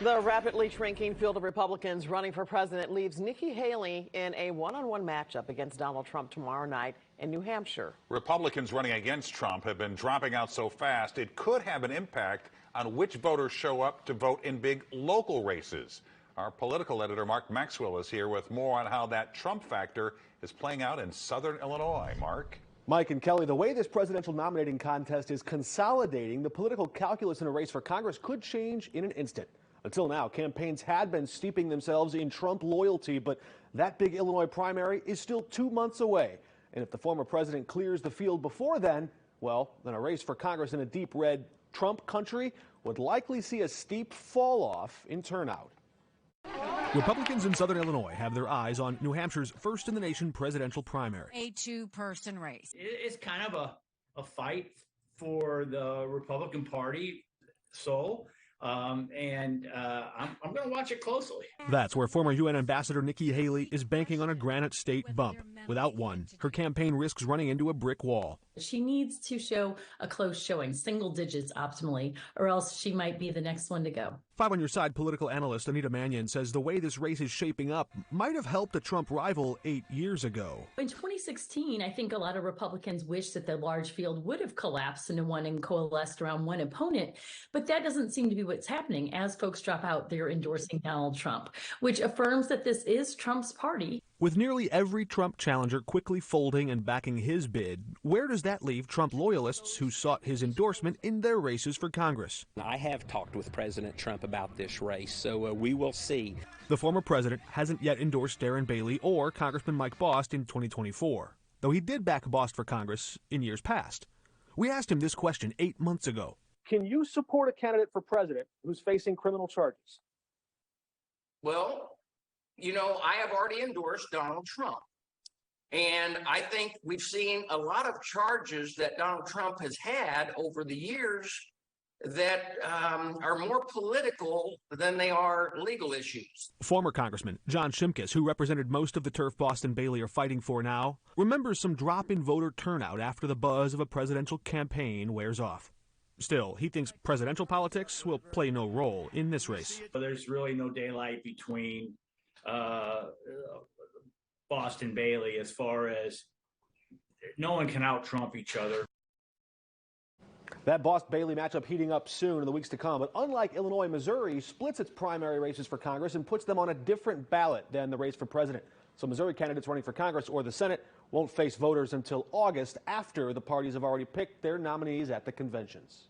The rapidly shrinking field of Republicans running for president leaves Nikki Haley in a one-on-one matchup against Donald Trump tomorrow night in New Hampshire. Republicans running against Trump have been dropping out so fast it could have an impact on which voters show up to vote in big local races. Our political editor Mark Maxwell is here with more on how that Trump factor is playing out in southern Illinois. Mark? Mike and Kelly, the way this presidential nominating contest is consolidating, the political calculus in a race for Congress could change in an instant. Until now, campaigns had been steeping themselves in Trump loyalty, but that big Illinois primary is still 2 months away. And if the former president clears the field before then, well, then a race for Congress in a deep red Trump country would likely see a steep fall off in turnout. Republicans in southern Illinois have their eyes on New Hampshire's first-in-the-nation presidential primary. A two-person race. It's kind of a fight for the Republican Party soul. I'm going to watch it closely. That's where former UN Ambassador Nikki Haley is banking on a Granite State bump. Without one, her campaign risks running into a brick wall. She needs to show a close showing, single digits optimally, or else she might be the next one to go. 5 on Your Side political analyst Anita Mannion says the way this race is shaping up might have helped a Trump rival 8 years ago. In 2016, I think a lot of Republicans wish that the large field would have collapsed into one and coalesced around one opponent, but that doesn't seem to be what's happening. As folks drop out, they're endorsing Donald Trump, which affirms that this is Trump's party. With nearly every Trump challenger quickly folding and backing his bid, where does that leave Trump loyalists who sought his endorsement in their races for Congress? I have talked with President Trump about this race, so we will see. The former president hasn't yet endorsed Darren Bailey or Congressman Mike Bost in 2024, though he did back Bost for Congress in years past. We asked him this question 8 months ago. Can you support a candidate for president who's facing criminal charges? Well, you know, I have already endorsed Donald Trump. And I think we've seen a lot of charges that Donald Trump has had over the years that are more political than they are legal issues. Former Congressman John Shimkus, who represented most of the turf Bost and Bailey are fighting for now, remembers some drop in voter turnout after the buzz of a presidential campaign wears off. Still, he thinks presidential politics will play no role in this race. There's really no daylight between Bost and Bailey as far as no one can out-Trump each other. That Bost-Bailey matchup heating up soon in the weeks to come. But unlike Illinois, Missouri splits its primary races for Congress and puts them on a different ballot than the race for president. So Missouri candidates running for Congress or the Senate won't face voters until August, after the parties have already picked their nominees at the conventions.